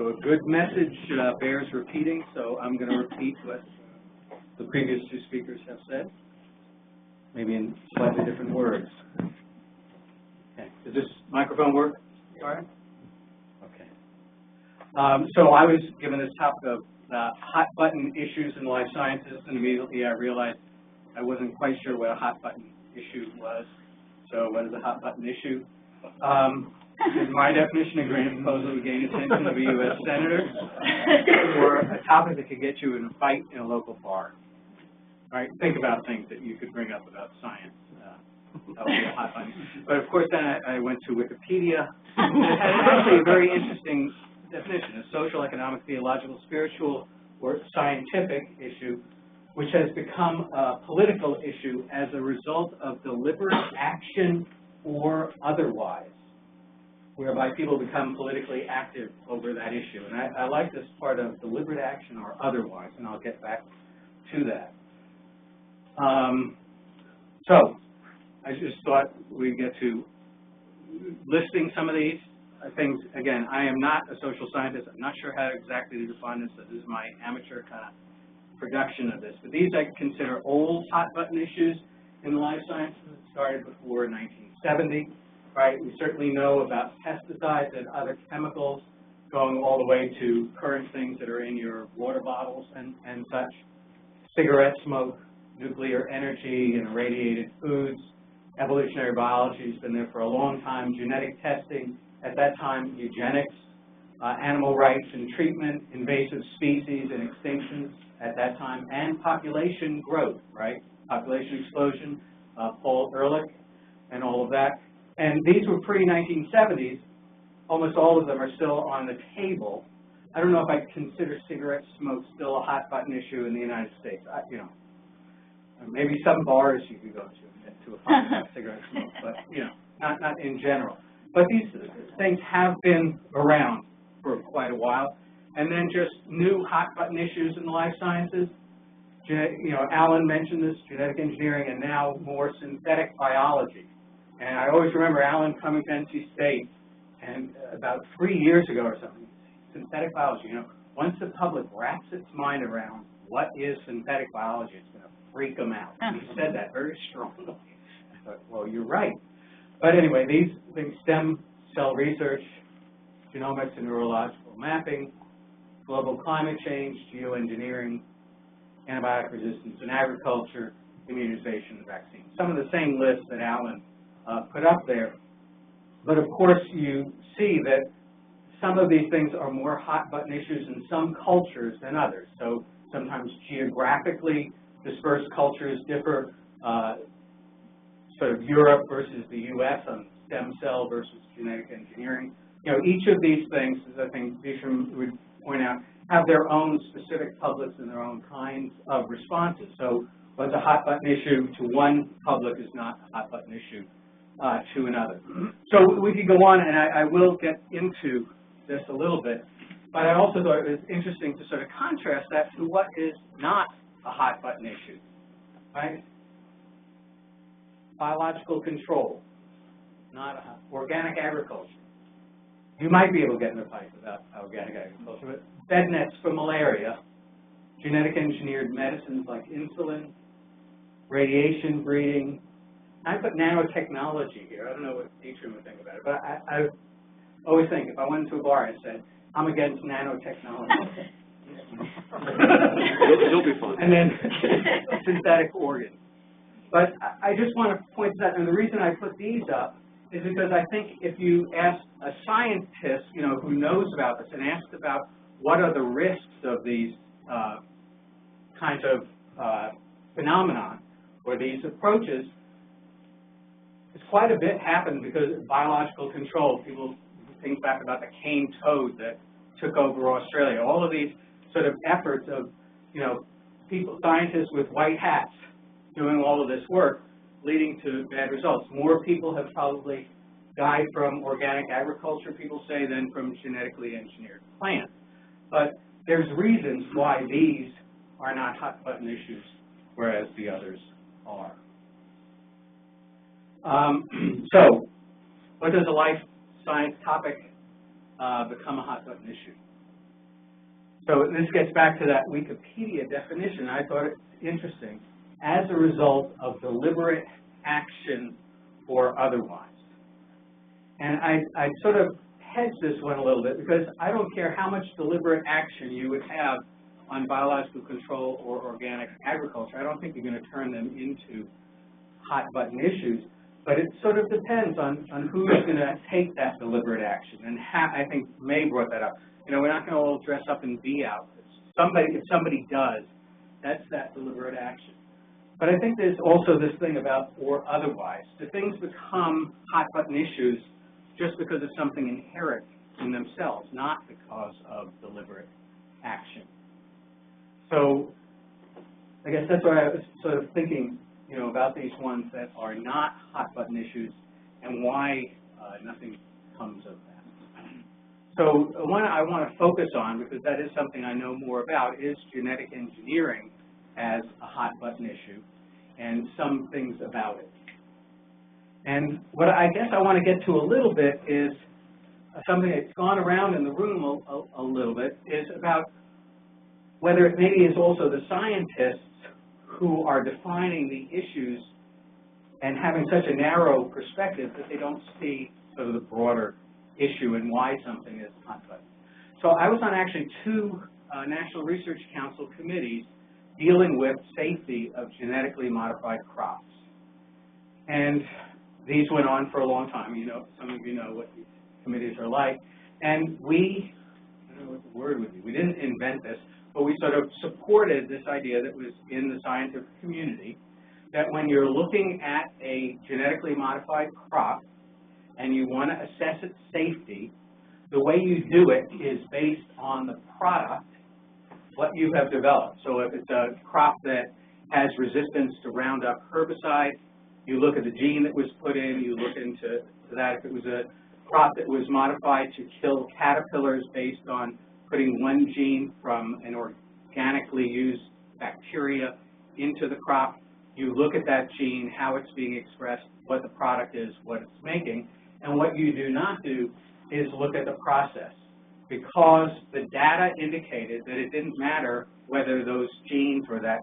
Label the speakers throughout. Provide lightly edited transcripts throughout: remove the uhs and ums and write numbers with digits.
Speaker 1: So a good message bears repeating, so I'm going to repeat what the previous two speakers have said, maybe in slightly different words. Okay. Does this microphone work? All right. Okay. So I was given this topic of hot button issues in life sciences, and immediately I realized I wasn't quite sure what a hot button issue was. So what is a hot button issue? In my definition, a grant proposal to gain attention of a U.S. senator or a topic that could get you in a fight in a local bar. Right? Think about things that you could bring up about science. That would be a hot button. But of course, then I went to Wikipedia, and it had actually a very interesting definition: a social, economic, theological, spiritual, or scientific issue, which has become a political issue as a result of deliberate action or otherwise, whereby people become politically active over that issue. And I like this part of deliberate action or otherwise, and I'll get back to that. So I just thought we'd get to listing some of these things. Again, I am not a social scientist. I'm not sure how exactly to define this. So this is my amateur kind of production of this. But these I consider old hot button issues in the life sciences that started before 1970. Right? We certainly know about pesticides and other chemicals, going all the way to current things that are in your water bottles and such. Cigarette smoke, nuclear energy, and irradiated foods. Evolutionary biology has been there for a long time. Genetic testing, at that time, eugenics, animal rights and treatment, invasive species and extinctions at that time, and population growth, right? Population explosion, Paul Ehrlich, and all of that. And these were pre-1970s. Almost all of them are still on the table. I don't know if I consider cigarette smoke still a hot button issue in the United States. Maybe some bars you could go to a hot cigarette smoke, but not in general. But these things have been around for quite a while. And then just new hot button issues in the life sciences. Alan mentioned this, genetic engineering, and now more synthetic biology. And I always remember Alan coming to NC State, and about 3 years ago or something, synthetic biology, once the public wraps its mind around what is synthetic biology, it's going to freak them out. And he said that very strongly. I thought, well, you're right. But anyway, these things: stem cell research, genomics and neurological mapping, global climate change, geoengineering, antibiotic resistance in agriculture, immunization, and vaccines. Some of the same lists that Alan put up there. But of course, you see that some of these things are more hot button issues in some cultures than others. So sometimes geographically dispersed cultures differ, sort of Europe versus the U.S. on stem cell versus genetic engineering. Each of these things, as I think Bisham would point out, have their own specific publics and their own kinds of responses. So what's a hot button issue to one public is not a hot button issue to another. So we could go on, and I will get into this a little bit, but I also thought it was interesting to sort of contrast that to what is not a hot button issue, right? Biological control, not organic agriculture. You might be able to get in a fight about organic agriculture, but bed nets for malaria, genetic engineered medicines like insulin, radiation breeding. I put nanotechnology here. I don't know what Dietrich would think about it, but I always think if I went into a bar and said, I'm against nanotechnology.
Speaker 2: You'll be fine.
Speaker 1: And then synthetic organs. But I just want to point this out, and the reason I put these up is because I think if you ask a scientist, who knows about this, and asked about what are the risks of these kinds of phenomenon or these approaches, it's quite a bit happened because of biological control. People think back about the cane toad that took over Australia. All of these sort of efforts of, scientists with white hats doing all of this work, leading to bad results. More people have probably died from organic agriculture, people say, than from genetically engineered plants. But there's reasons why these are not hot button issues, whereas the others are. So, what does a life science topic become a hot button issue? So this gets back to that Wikipedia definition. I thought it interesting. As a result of deliberate action or otherwise. And I sort of hedge this one a little bit because I don't care how much deliberate action you would have on biological control or organic agriculture. I don't think you're going to turn them into hot button issues, but it sort of depends on who's going to take that deliberate action. And I think May brought that up. You know, we're not going to all dress up in bee outfits. If somebody does, that's that deliberate action. But I think there's also this thing about or otherwise. Do things become hot button issues just because of something inherent in themselves, not because of deliberate action? So I guess that's why I was sort of thinking, you know, about these ones that are not hot button issues and why nothing comes of that. So the one I want to focus on, because that is something I know more about, is genetic engineering as a hot button issue and some things about it. And what I guess I want to get to a little bit is something that's gone around in the room a little bit, is about whether it maybe is also the scientists who are defining the issues and having such a narrow perspective that they don't see sort of the broader issue and why something is hot button. So I was on actually two National Research Council committees dealing with safety of genetically modified crops. And these went on for a long time. You know, some of you know what these committees are like. And we, I don't know what the word would be, we didn't invent this, but we sort of supported this idea that was in the scientific community, that when you're looking at a genetically modified crop and you want to assess its safety, the way you do it is based on the product, what you have developed. So if it's a crop that has resistance to Roundup herbicide, you look at the gene that was put in, you look into that. If it was a crop that was modified to kill caterpillars based on putting one gene from an organically used bacteria into the crop, you look at that gene, how it's being expressed, what the product is, what it's making. And what you do not do is look at the process, because the data indicated that it didn't matter whether those genes or that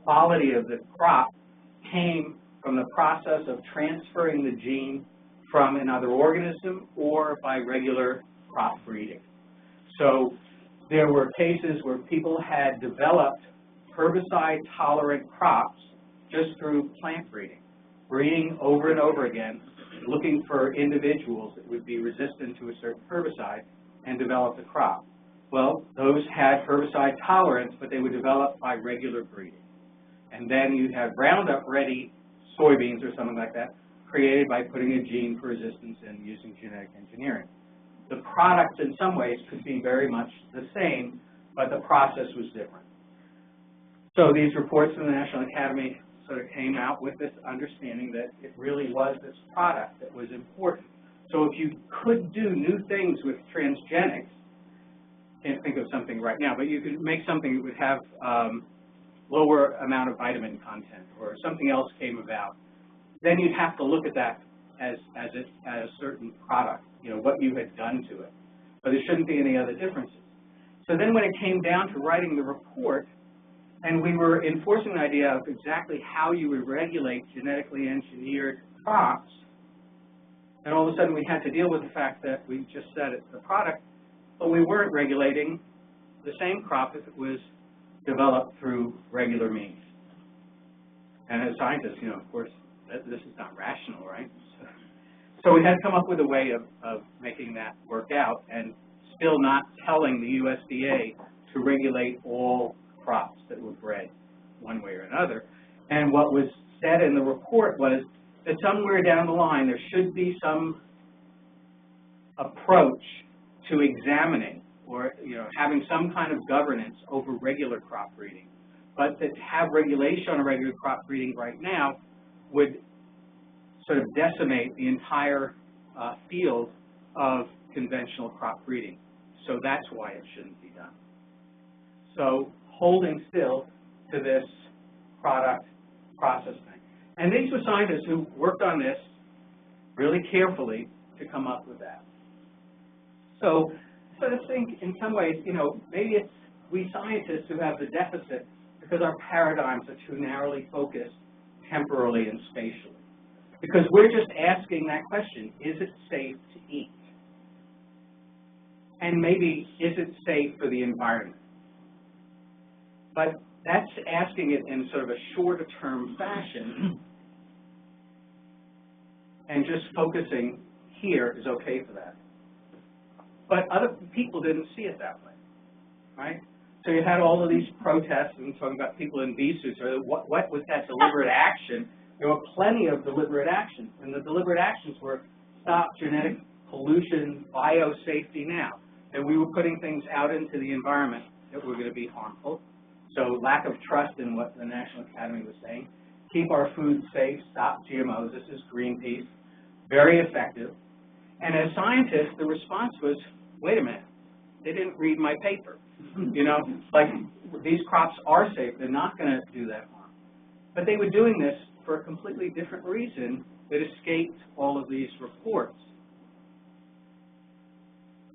Speaker 1: quality of the crop came from the process of transferring the gene from another organism or by regular crop breeding. So there were cases where people had developed herbicide-tolerant crops just through plant breeding, breeding over and over again, looking for individuals that would be resistant to a certain herbicide and develop the crop. Well, those had herbicide tolerance, but they were developed by regular breeding. And then you have Roundup-ready soybeans or something like that created by putting a gene for resistance and using genetic engineering. The product in some ways could be very much the same, but the process was different. So these reports from the National Academy sort of came out with this understanding that it really was this product that was important. So if you could do new things with transgenics, can't think of something right now, but you could make something that would have lower amount of vitamin content or something else came about, then you'd have to look at that as a certain product, you know, what you had done to it. But there shouldn't be any other differences. So then when it came down to writing the report, and we were enforcing the idea of exactly how you would regulate genetically engineered crops, and all of a sudden we had to deal with the fact that we just said it's the product, but we weren't regulating the same crop if it was developed through regular means. And as scientists, you know, of course, this is not rational, right? So we had to come up with a way of making that work out and still not telling the USDA to regulate all crops that were bred one way or another. And what was said in the report was that somewhere down the line there should be some approach to examining or, you know, having some kind of governance over regular crop breeding. But that to have regulation on regular crop breeding right now would sort of decimate the entire field of conventional crop breeding. So that's why it shouldn't be done. So holding still to this product process thing. And these were scientists who worked on this really carefully to come up with that. So I think in some ways, you know, maybe it's we scientists who have the deficit because our paradigms are too narrowly focused temporally and spatially. Because we're just asking that question, is it safe to eat? And maybe, is it safe for the environment? But that's asking it in sort of a shorter term fashion, and just focusing here is okay for that. But other people didn't see it that way, right? So you had all of these protests and talking about people in bee suits, or what was that deliberate action? There were plenty of deliberate actions, and the deliberate actions were stop genetic pollution, biosafety now. And we were putting things out into the environment that were going to be harmful. So lack of trust in what the National Academy was saying. Keep our food safe, stop GMOs. This is Greenpeace. Very effective. And as scientists, the response was, wait a minute, they didn't read my paper. You know, like these crops are safe. They're not going to do that harm. But they were doing this for a completely different reason that escaped all of these reports.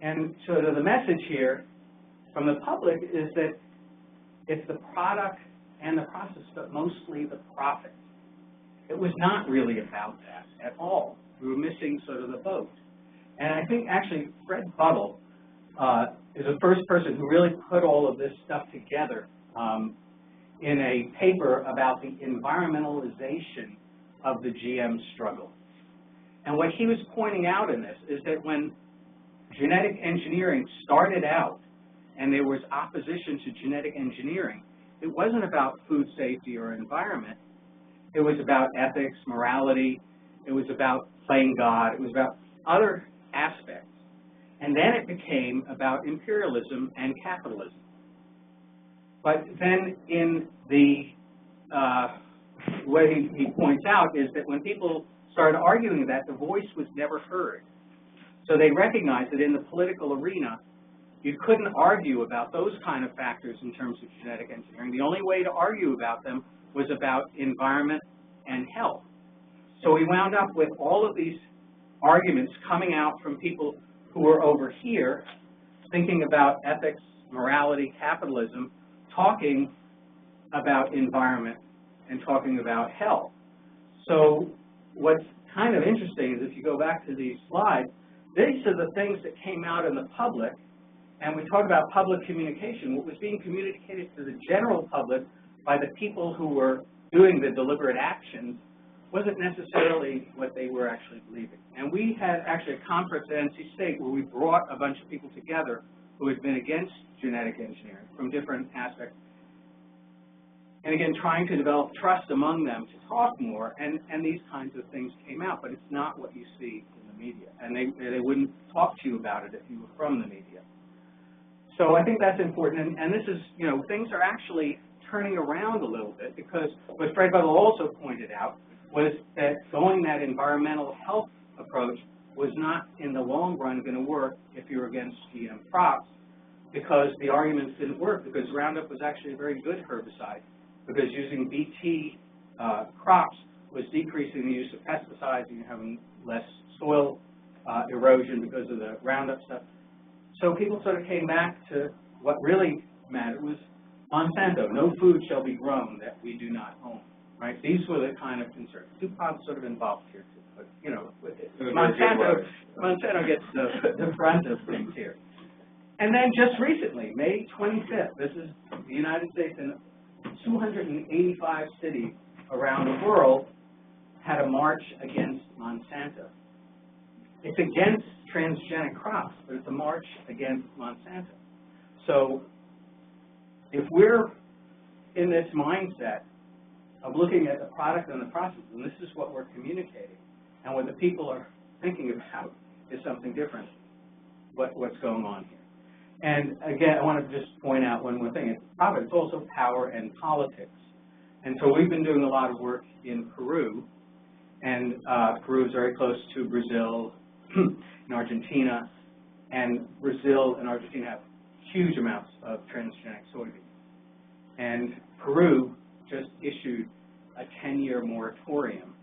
Speaker 1: And so the message here from the public is that it's the product and the process, but mostly the profit. It was not really about that at all. We were missing sort of the boat. And I think actually Fred Buttle is the first person who really put all of this stuff together in a paper about the environmentalization of the GM struggle. And what he was pointing out in this is that when genetic engineering started out and there was opposition to genetic engineering, it wasn't about food safety or environment. It was about ethics, morality. It was about playing God. It was about other aspects. And then it became about imperialism and capitalism. But then in the way he points out is that when people started arguing that, the voice was never heard. So they recognized that in the political arena, you couldn't argue about those kind of factors in terms of genetic engineering. The only way to argue about them was about environment and health. So we wound up with all of these arguments coming out from people who were over here thinking about ethics, morality, capitalism, talking about environment and talking about health. So what's kind of interesting is if you go back to these slides, these are the things that came out in the public, and we talk about public communication. What was being communicated to the general public by the people who were doing the deliberate actions wasn't necessarily what they were actually believing. And we had actually a conference at NC State where we brought a bunch of people together who had been against genetic engineering from different aspects. And again, trying to develop trust among them to talk more, and these kinds of things came out, but it's not what you see in the media. And they wouldn't talk to you about it if you were from the media. So I think that's important, and this is, you know, things are actually turning around a little bit, because what Fred Buttle also pointed out was that going that environmental health approach was not in the long run going to work if you're against GM crops, because the arguments didn't work, because Roundup was actually a very good herbicide, because using BT crops was decreasing the use of pesticides, and you're having less soil erosion because of the Roundup stuff. So people sort of came back to what really mattered was Monsanto. No food shall be grown that we do not own. Right? These were the kind of concerns. DuPont's sort of involved here too, but you know, Monsanto gets the front of things here. And then just recently, May 25th, this is the United States, and 285 cities around the world had a march against Monsanto. It's against transgenic crops, but it's a march against Monsanto. So if we're in this mindset of looking at the product and the process, and this is what we're communicating, and what the people are thinking about is something different, what's going on here. And again, I want to just point out one more thing. It's profit, it's also power and politics. And so we've been doing a lot of work in Peru, and Peru is very close to Brazil and Argentina, and Brazil and Argentina have huge amounts of transgenic soybeans. And Peru just issued a 10-year moratorium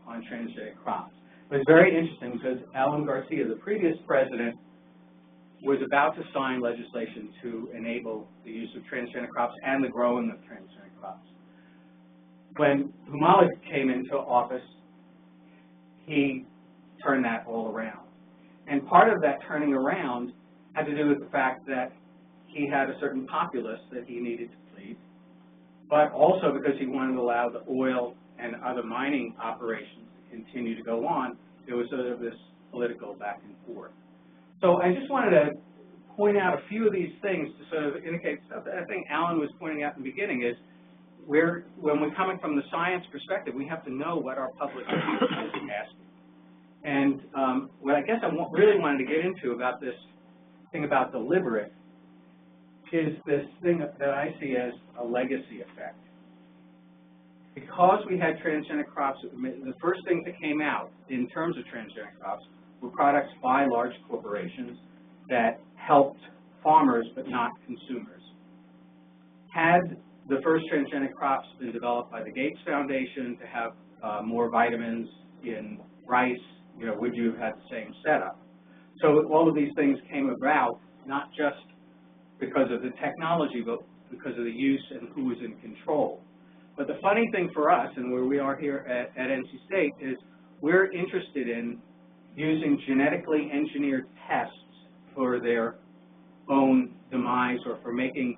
Speaker 1: on transgenic crops. It was very interesting because Alan Garcia, the previous president, was about to sign legislation to enable the use of transgenic crops and the growing of transgenic crops. When Humala came into office, he turned that all around. And part of that turning around had to do with the fact that he had a certain populace that he needed to please, but also because he wanted to allow the oil and other mining operations to continue to go on. There was sort of this political back and forth. So I just wanted to point out a few of these things to sort of indicate stuff that I think Alan was pointing out in the beginning is when we're coming from the science perspective, we have to know what our public is asking. And what I guess I really wanted to get into about this thing about deliberate is this thing that I see as a legacy effect. Because we had transgenic crops, the first things that came out in terms of transgenic crops were products by large corporations that helped farmers but not consumers. Had the first transgenic crops been developed by the Gates Foundation to have more vitamins in rice, would you have had the same setup? So all of these things came about not just because of the technology, but because of the use and who was in control. But the funny thing for us, and where we are here at NC State, is we're interested in using genetically engineered pests for their own demise or for making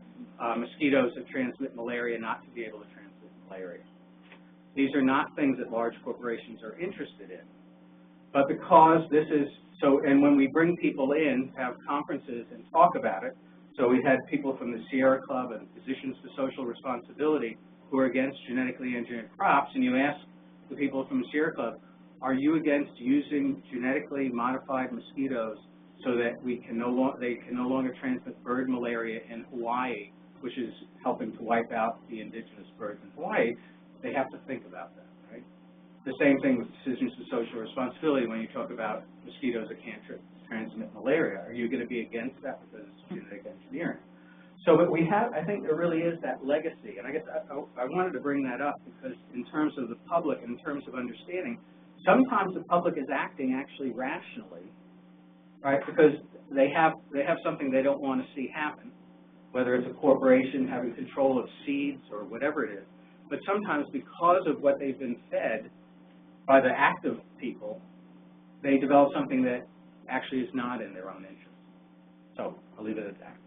Speaker 1: mosquitoes that transmit malaria not to be able to transmit malaria. These are not things that large corporations are interested in. But because this is, and when we bring people in to have conferences and talk about it, so we had people from the Sierra Club and Physicians for Social Responsibility who are against genetically engineered crops, and you ask the people from the Sierra Club, are you against using genetically modified mosquitoes so that they can no longer transmit bird malaria in Hawaii, which is helping to wipe out the indigenous birds in Hawaii? They have to think about that, right? The same thing with Decisions for Social Responsibility when you talk about mosquitoes that can't transmit malaria. Are you going to be against that because it's genetic engineering? So but we have, I think there really is that legacy, and I guess I wanted to bring that up because in terms of the public, in terms of understanding, sometimes the public is acting actually rationally, right? Because they have something they don't want to see happen, whether it's a corporation having control of seeds or whatever it is. But sometimes because of what they've been fed by the active people, they develop something that actually is not in their own interest. So I'll leave it at that.